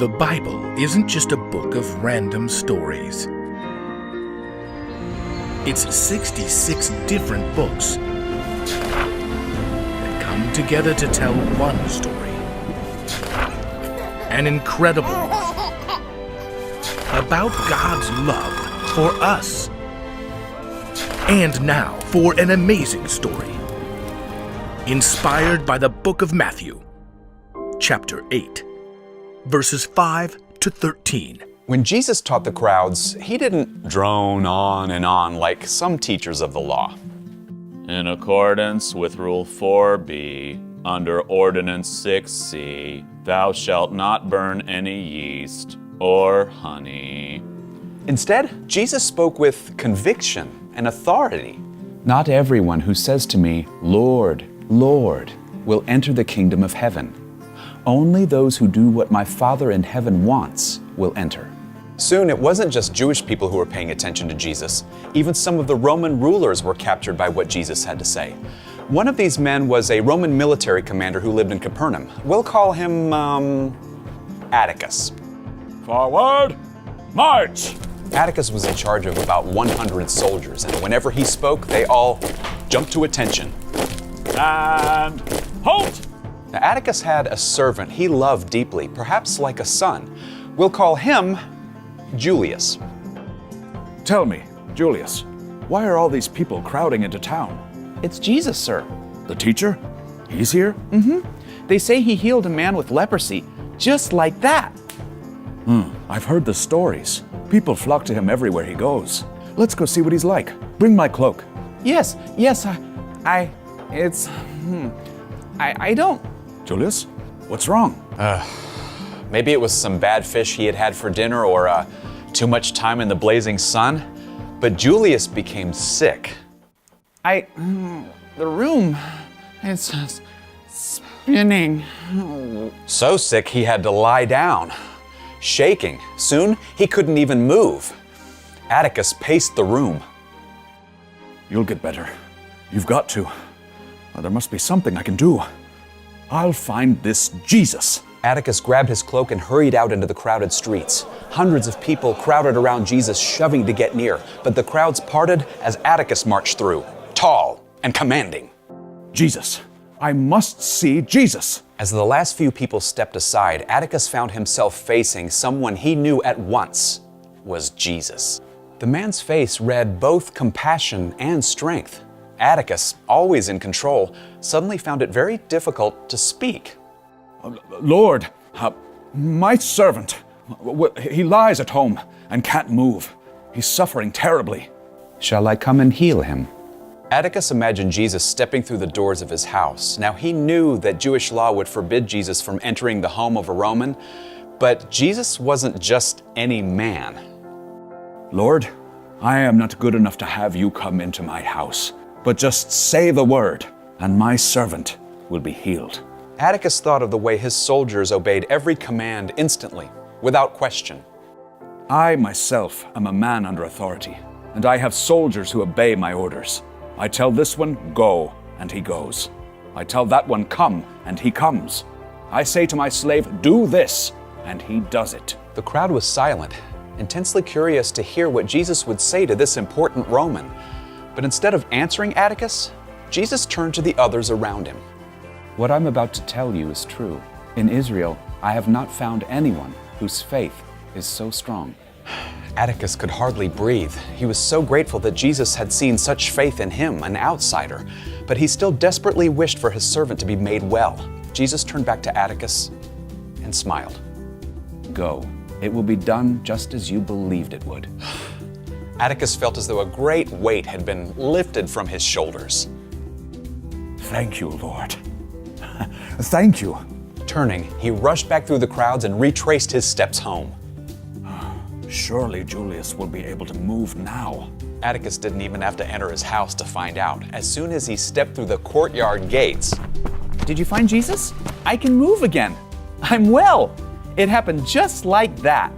The Bible isn't just a book of random stories. It's 66 different books that come together to tell one story. An incredible one. About God's love for us. And now for an amazing story. Inspired by the book of Matthew, chapter 8, verses 5 to 13. When Jesus taught the crowds, he didn't drone on and on like some teachers of the law. In accordance with Rule 4b, under Ordinance 6c, thou shalt not burn any yeast or honey. Instead, Jesus spoke with conviction and authority. Not everyone who says to me, Lord, Lord, will enter the kingdom of heaven. Only those who do what my Father in heaven wants will enter. Soon, it wasn't just Jewish people who were paying attention to Jesus. Even some of the Roman rulers were captured by what Jesus had to say. One of these men was a Roman military commander who lived in Capernaum. We'll call him, Atticus. Forward, march! Atticus was in charge of about 100 soldiers, and whenever he spoke, they all jumped to attention. And halt! Now, Atticus had a servant he loved deeply, perhaps like a son. We'll call him Julius. Tell me, Julius, why are all these people crowding into town? It's Jesus, sir. The teacher? He's here? They say he healed a man with leprosy, just like that. I've heard the stories. People flock to him everywhere he goes. Let's go see what he's like. Bring my cloak. Yes, I don't. Julius, what's wrong? Maybe it was some bad fish he had had for dinner or too much time in the blazing sun. But Julius became sick. The room, it's spinning. So sick he had to lie down, shaking. Soon he couldn't even move. Atticus paced the room. You'll get better. You've got to. There must be something I can do. I'll find this Jesus. Atticus grabbed his cloak and hurried out into the crowded streets. Hundreds of people crowded around Jesus, shoving to get near, but the crowds parted as Atticus marched through, tall and commanding. Jesus. I must see Jesus. As the last few people stepped aside, Atticus found himself facing someone he knew at once was Jesus. The man's face read both compassion and strength. Atticus, always in control, suddenly found it very difficult to speak. Lord, my servant, he lies at home and can't move. He's suffering terribly. Shall I come and heal him? Atticus imagined Jesus stepping through the doors of his house. Now he knew that Jewish law would forbid Jesus from entering the home of a Roman, but Jesus wasn't just any man. Lord, I am not good enough to have you come into my house, but just say the word, and my servant will be healed. Atticus thought of the way his soldiers obeyed every command instantly, without question. I myself am a man under authority, and I have soldiers who obey my orders. I tell this one, go, and he goes. I tell that one, come, and he comes. I say to my slave, do this, and he does it. The crowd was silent, intensely curious to hear what Jesus would say to this important Roman. But instead of answering Atticus, Jesus turned to the others around him. What I'm about to tell you is true. In Israel, I have not found anyone whose faith is so strong. Atticus could hardly breathe. He was so grateful that Jesus had seen such faith in him, an outsider, but he still desperately wished for his servant to be made well. Jesus turned back to Atticus and smiled. Go. It will be done just as you believed it would. Atticus felt as though a great weight had been lifted from his shoulders. Thank you, Lord. Thank you. Turning, he rushed back through the crowds and retraced his steps home. Surely Julius will be able to move now. Atticus didn't even have to enter his house to find out. As soon as he stepped through the courtyard gates. Did you find Jesus? I can move again. I'm well. It happened just like that.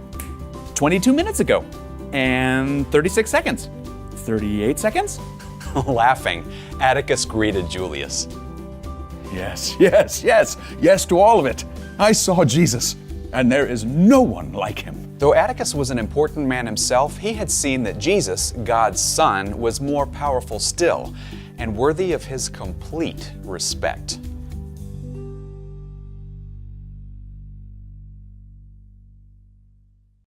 22 minutes ago. And 36 seconds. 38 seconds? Laughing, Atticus greeted Julius. Yes to all of it. I saw Jesus. and there is no one like him. Though Atticus was an important man himself, he had seen that Jesus, God's Son, was more powerful still and worthy of his complete respect.